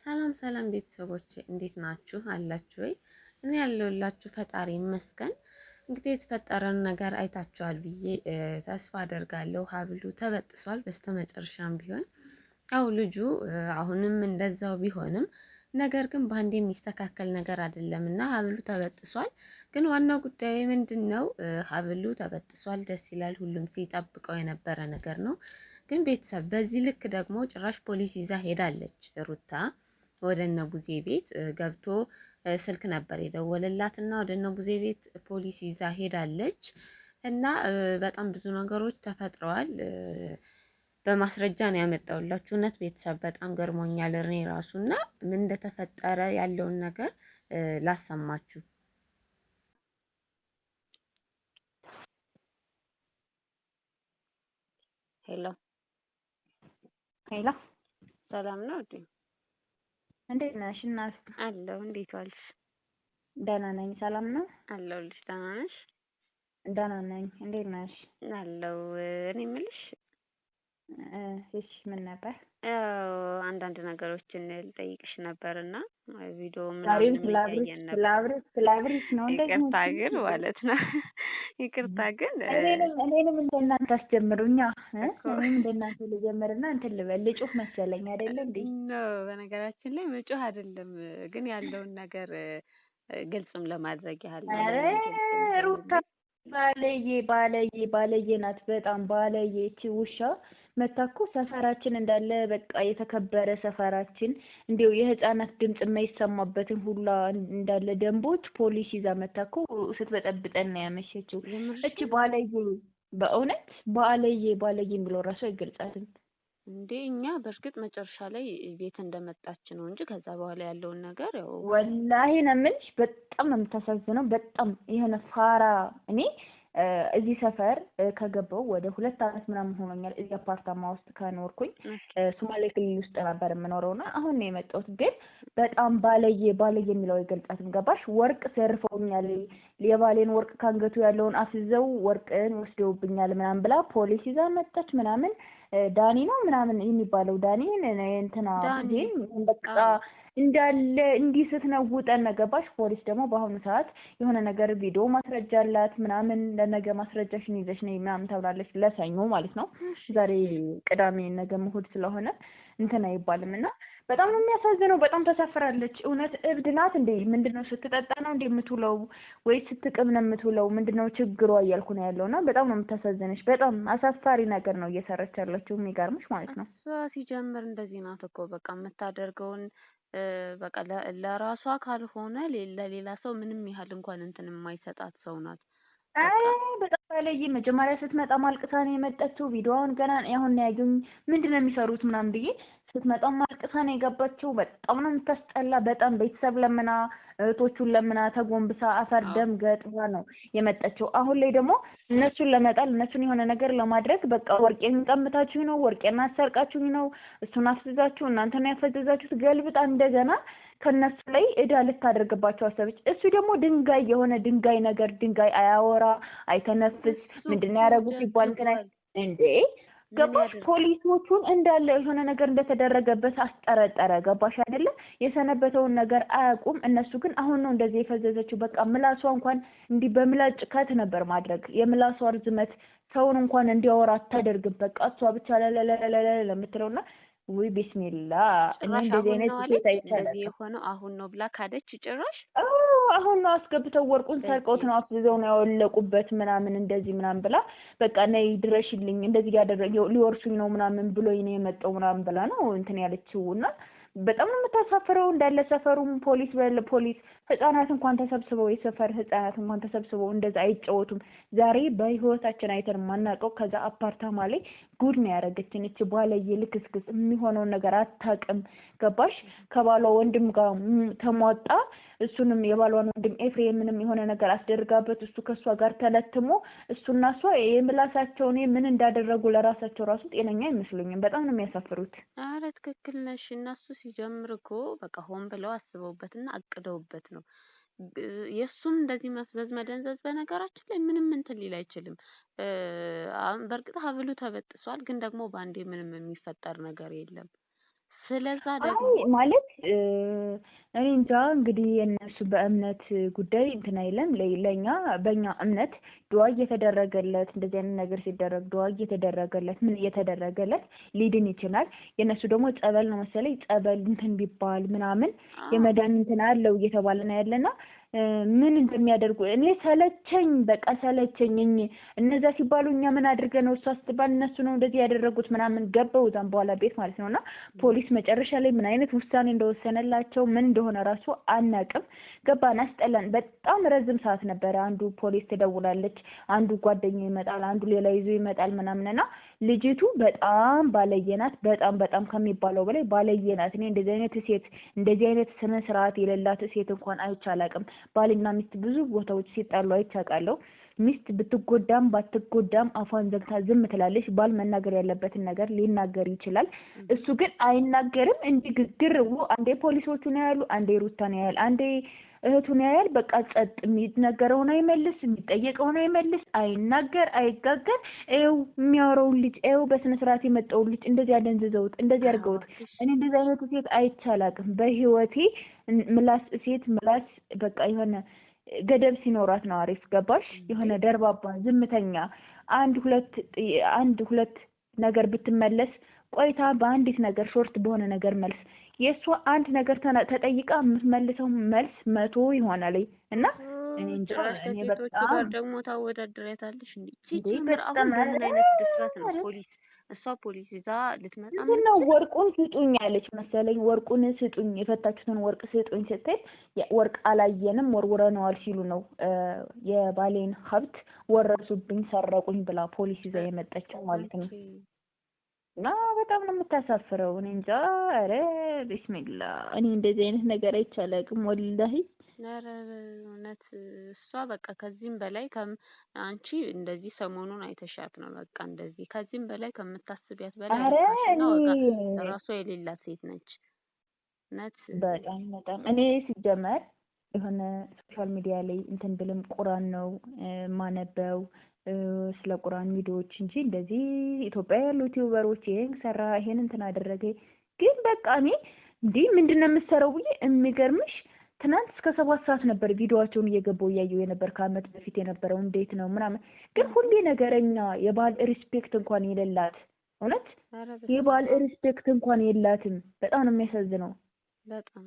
ሰላም ሰላም ቤተሰቦች እንዴት ናችሁ? አላችሁ ወይ? እኔ ያለሁላችሁ ፈጣሪ ይመስገን። እንግዲህ የተፈጠረን ነገር አይታችኋል ብዬ ተስፋ አደርጋለሁ። ሀብሉ ተበጥሷል በስተመጨረሻም ቢሆን ያው ልጁ አሁንም እንደዛው ቢሆንም ነገር ግን በአንድ የሚስተካከል ነገር አይደለም እና ሀብሉ ተበጥሷል። ግን ዋናው ጉዳይ ምንድን ነው? ሀብሉ ተበጥሷል፣ ደስ ይላል። ሁሉም ሲጠብቀው የነበረ ነገር ነው። ግን ቤተሰብ በዚህ ልክ ደግሞ ጭራሽ ፖሊስ ይዛ ሄዳለች ሩታ ወደ እነ ቡዜ ቤት ገብቶ ስልክ ነበር የደወለላት እና ወደ እነ ቡዜ ቤት ፖሊስ ይዛ ሄዳለች እና በጣም ብዙ ነገሮች ተፈጥረዋል። በማስረጃ ነው ያመጣሁላችሁ። እውነት ቤተሰብ በጣም ገርሞኛል እኔ ራሱ እና ምን እንደተፈጠረ ያለውን ነገር ላሰማችሁ። ሄሎ ሄሎ፣ ሰላም ነው እንዴ? እንዴት ነሽ እናት? አለሁ። እንዴት ዋልሽ? ደህና ነኝ። ሰላም ነው አለሁልሽ። ደህና ነሽ? ደህና ነኝ። እንዴት ነሽ? አለሁ። እኔ የምልሽ እሺ፣ ምን ነበር? ያው አንዳንድ ነገሮችን ልጠይቅሽ ነበር እና ቪዲዮ ዛሬም ምናምን እያየን ነበር። ስላብሪሽ ነው እንደዚህ ይቅርታ ግን ማለት ነው ይቅርታ ግን እኔንም እንደናንተ አስጀምሩኛ። እኔም እንደናንተ ልጀምርና እንትን ልበል ልጩህ መሰለኝ አይደለ እንዴ? ነው። በነገራችን ላይ መጮህ አይደለም ግን ያለውን ነገር ግልጽም ለማድረግ ያህል ነው። ኧረ ሩታ ባለየ ናት። በጣም ባለየ። እቺ ውሻ መታኩ ሰፈራችን እንዳለ በቃ የተከበረ ሰፈራችን እንዲው የህፃናት ድምጽ የማይሰማበትን ሁላ እንዳለ ደንቦች ፖሊስ ይዛ መታኩ ስትበጠብጠን ነው ያመሸችው። እቺ ባለየ በእውነት ባለየ ብሎ ራሱ አይገልጻትም እንዴ። እኛ በእርግጥ መጨረሻ ላይ ቤት እንደመጣች ነው እንጂ ከዛ በኋላ ያለውን ነገር ያው ወላሂ ነው የምልሽ። በጣም ነው የምታሳዝነው። በጣም የሆነ ፋራ እኔ እዚህ ሰፈር ከገባው ወደ 2 አመት ምናምን ሆኖኛል። እዚህ አፓርታማ ውስጥ ከኖርኩኝ ሶማሌ ክልል ውስጥ ነበር የምኖረውና አሁን ነው የመጣሁት። ግን በጣም ባለየ የሚለው አይገልጻትም። ገባሽ? ወርቅ ዘርፈውኛል፣ የባሌን ወርቅ ካንገቱ ያለውን አፍዘው ወርቅን ወስደውብኛል ምናምን ብላ ፖሊስ ይዛ መጣች ምናምን። ዳኒ ነው ምናምን የሚባለው ዳኒን እንትና ግን በቃ እንዳለ እንዲህ ስትነውጠን ነገባሽ። ፖሊስ ደግሞ በአሁኑ ሰዓት የሆነ ነገር ቪዲዮ ማስረጃ አላት ምናምን ለነገ ማስረጃሽን ይዘሽ ነይ ምናምን ተብላለች። ለሰኞ ማለት ነው። ዛሬ ቅዳሜ ነገ እሑድ ስለሆነ እንትን አይባልም እና በጣም ነው የሚያሳዝነው። በጣም ተሳፍራለች። እውነት እብድ ናት እንዴ? ምንድነው ስትጠጣ ነው እንዴ የምትውለው ወይ ስትቅም ነው የምትውለው? ምንድነው ችግሯ እያልኩ ነው ያለውና በጣም ነው የምታሳዝነሽ። በጣም አሳፋሪ ነገር ነው እየሰራች ያለችው የሚገርምሽ ማለት ነው። እሷ ሲጀምር እንደዚህ ናት እኮ በቃ የምታደርገውን በቃ ለራሷ ካልሆነ ለሌላ ሰው ምንም ያህል እንኳን እንትን የማይሰጣት ሰው ናት። በጣም ባለየ። መጀመሪያ ስትመጣ ማልቅሳ ነው የመጣችው። ቪዲዮውን ገና አሁን ያዩኝ ምንድነው የሚሰሩት ምናምን ብዬ ስትመጣ ማልቅሳ ነው የገባችው። በጣም ነው የምታስጠላ። በጣም ቤተሰብ ለምና እህቶቹን ለምና ተጎንብሳ አፈር ደም ገጥማ ነው የመጣችው። አሁን ላይ ደግሞ እነሱን ለመጣል እነሱን የሆነ ነገር ለማድረግ በቃ ወርቄን ቀምታችሁ ነው፣ ወርቄን አሰርቃችሁ ነው፣ እሱን አፍዝዛችሁ እናንተ ነው ያፈዘዛችሁት። ገልብጣ እንደገና ከነሱ ላይ እዳ ልታደርግባቸው አሰበች። እሱ ደግሞ ድንጋይ የሆነ ድንጋይ ነገር ድንጋይ አያወራ አይተነፍስ። ምንድነው ያደረጉት ሲባል እንዴ ገባሽ? ፖሊሶቹን እንዳለ የሆነ ነገር እንደተደረገበት አስጠረጠረ። ገባሽ አይደለ? የሰነበተውን ነገር አያውቁም። እነሱ ግን አሁን ነው እንደዚህ የፈዘዘችው። በቃ ምላሷ እንኳን እንዲህ በምላጭ ከት ነበር ማድረግ። የምላሷ ርዝመት ሰውን እንኳን እንዲያወራ አታደርግም። በቃ እሷ ብቻ ለለለለለ ለምትለውና ወይ ቢስሚላ እኔ እንደዚህ አይነት ሴት አይቻልም የሆነው አሁን ነው ብላ ካደች ጭራሽ። አሁን ነው አስገብተው ወርቁን ሰርቀውት ነው አፍዘው ነው ያወለቁበት ምናምን እንደዚህ ምናምን ብላ በቃ ነይ ድረሽልኝ እንደዚህ ያደረገው ሊወርሱኝ ነው ምናምን ብሎኝ ነው የመጣው ምናምን ብላ ነው እንትን ያለችውና በጣም ነው የምታሳፍረው። እንዳለ ሰፈሩም ፖሊስ ህፃናት እንኳን ተሰብስበው የሰፈር ህፃናት እንኳን ተሰብስበው እንደዛ አይጫወቱም። ዛሬ በህይወታችን አይተን ማናውቀው ከዛ አፓርታማ ላይ ጉድ ነው ያደረገችን። እቺ ባለየ ልክስክስ የሚሆነውን ነገር አታውቅም። ገባሽ? ከባሏ ወንድም ጋር ተሟጣ እሱንም የባሏን ወንድም ኤፍሬምንም የሆነ ነገር አስደርጋበት እሱ ከሷ ጋር ተለትሞ እሱና እሷ የምላሳቸው እኔ ምን እንዳደረጉ ለራሳቸው ራሱ ጤነኛ አይመስሉኝም። በጣም ነው የሚያሳፍሩት። አረ ትክክል ነሽ። እነሱ ሲጀምር እኮ በቃ ሆን ብለው አስበውበትና አቅደውበት ነው። የእሱም እንደዚህ መስበዝ መደንዘዝ በነገራችን ላይ ምንም እንትን ሊል አይችልም። በእርግጥ ሀብሉ ተበጥሷል፣ ግን ደግሞ በአንዴ ምንም የሚፈጠር ነገር የለም። ስለዛ አይ ደግሞ ማለት እኔ እንጃ እንግዲህ የእነሱ በእምነት ጉዳይ እንትን አይለም። ለኛ በእኛ እምነት ዱዓ እየተደረገለት እንደዚህ አይነት ነገር ሲደረግ ዱዓ እየተደረገለት ምን እየተደረገለት ሊድን ይችላል። የእነሱ ደግሞ ጸበል ነው መሰለኝ ጸበል እንትን ቢባል ምናምን የመዳን እንትን አለው እየተባለ ነው ያለና ምን እንደሚያደርጉ እኔ ሰለቸኝ፣ በቃ ሰለቸኝ። እነዛ ሲባሉ እኛ ምን አድርገን ነው እሷ ስትባል እነሱ ነው እንደዚህ ያደረጉት ምናምን ገባው እዛም በኋላ ቤት ማለት ነውና ፖሊስ መጨረሻ ላይ ምን አይነት ውሳኔ እንደወሰነላቸው ምን እንደሆነ ራሱ አናቅም። ገባን፣ አስጠላን። በጣም ረዝም ሰዓት ነበረ። አንዱ ፖሊስ ትደውላለች፣ አንዱ ጓደኛ ይመጣል፣ አንዱ ሌላ ይዞ ይመጣል ምናምንና ልጅቱ በጣም ባለየናት፣ በጣም ከሚባለው በላይ ባለየናት። እኔ እንደዚህ አይነት ስነ ስርዓት የሌላት ሴት እንኳን አይቻላቅም። ባልና ሚስት ብዙ ቦታዎች ሲጣሉ አይቻቃለሁ። ሚስት ብትጎዳም ባትጎዳም አፏን ዘግታ ዝም ትላለች። ባል መናገር ያለበትን ነገር ሊናገር ይችላል። እሱ ግን አይናገርም። እንዲህ ግግር ብሎ አንዴ ፖሊሶቹን ያያሉ፣ አንዴ ሩታን ያያል፣ አንዴ እህቱን ያያል። በቃ ጸጥ። የሚነገረውን አይመልስ፣ የሚጠየቀውን አይመልስ፣ አይናገር፣ አይጋገር። ይኸው የሚያወራውን ልጅ ይኸው በስነ ስርዓት የመጣውን ልጅ እንደዚህ አደንዝዘውት እንደዚህ አድርገውት። እኔ እንደዚህ አይነቱ ሴት አይቻላቅም በህይወቴ። ምላስ በቃ የሆነ ገደብ ሲኖራት ነው አሪፍ። ገባሽ? የሆነ ደርባባ ዝምተኛ አንድ ሁለት ነገር ብትመለስ ቆይታ በአንዲት ነገር ሾርት በሆነ ነገር መልስ የእሷ አንድ ነገር ተጠይቃ የምትመልሰው መልስ 100 ይሆናል። እና እኔ እንጃ እኔ በጣም ጋር ደግሞ ታወዳድሪያታለሽ እንዴ? ሲጀምር አሁን በምን አይነት ድፍረት ነው እሷ ፖሊስ ይዛ ልትመጣ ነው? ወርቁን ስጡኝ ያለች መሰለኝ። ወርቁን ስጡኝ፣ የፈታችሁትን ወርቅ ስጡኝ ስትል ወርቅ አላየንም ወርውረነዋል ሲሉ ነው የባሌን ሀብት ወረሱብኝ፣ ሰረቁኝ ብላ ፖሊስ ይዛ የመጣችው ማለት ነው። እና በጣም ነው የምታሳፍረው። እኔ እንጃ። ኧረ ቢስሚላ እኔ እንደዚህ አይነት ነገር አይቻላቅም ወላሂ። ኧረ እውነት እሷ በቃ ከዚህም በላይ አንቺ እንደዚህ ሰሞኑን አይተሻት ነው። በቃ እንደዚህ ከዚህም በላይ ከምታስቢያት በላይ ራሷ የሌላት ሴት ነች። እውነት በጣም እኔ ሲጀመር የሆነ ሶሻል ሚዲያ ላይ እንትን ብልም ቁርአን ነው ማነበው ስለ ቁርአን ቪዲዮዎች እንጂ እንደዚህ ኢትዮጵያ ያሉ ዩቲዩበሮች ይሄን ሰራ ይሄን እንትን አደረገ ግን በቃ እኔ እንዴ ምንድነው የምትሰራው ብዬ የሚገርምሽ ትናንት እስከ 7 ሰዓት ነበር ቪዲዮአቸውን እየገባው ያየው የነበር ከአመት በፊት የነበረው እንዴት ነው ምናምን። ግን ሁሌ ነገረኛ የባል ሪስፔክት እንኳን የሌላት እውነት የባል ሪስፔክት እንኳን የላትም። በጣም ነው የሚያሳዝነው። በጣም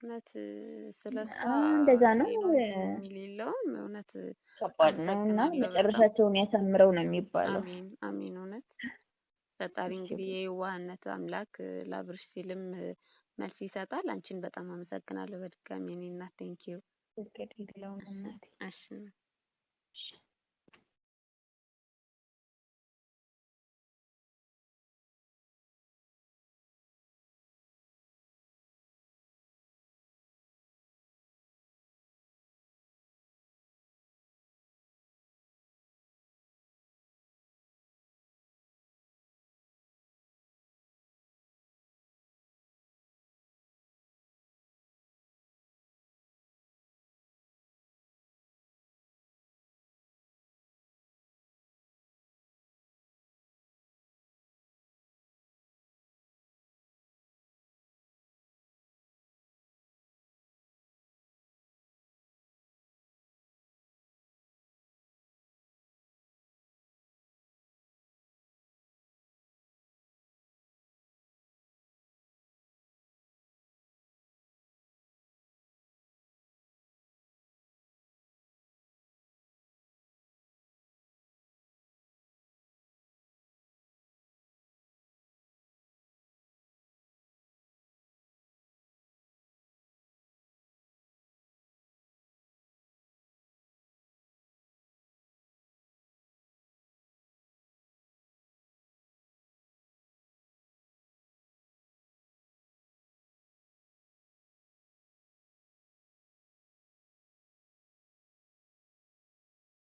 እውነት ስለሷ እንደዛ ነው የሚለውም እውነት ከባድ ነው። እና መጨረሻቸውን ያሳምረው ነው የሚባለው። አሜን አሜን። እውነት ፈጣሪ እንግዲህ የዋህነት አምላክ ላብርሽ ሲልም መልስ ይሰጣል። አንቺን በጣም አመሰግናለሁ በድጋሚ እኔ እናት ቴንኪው። እሺ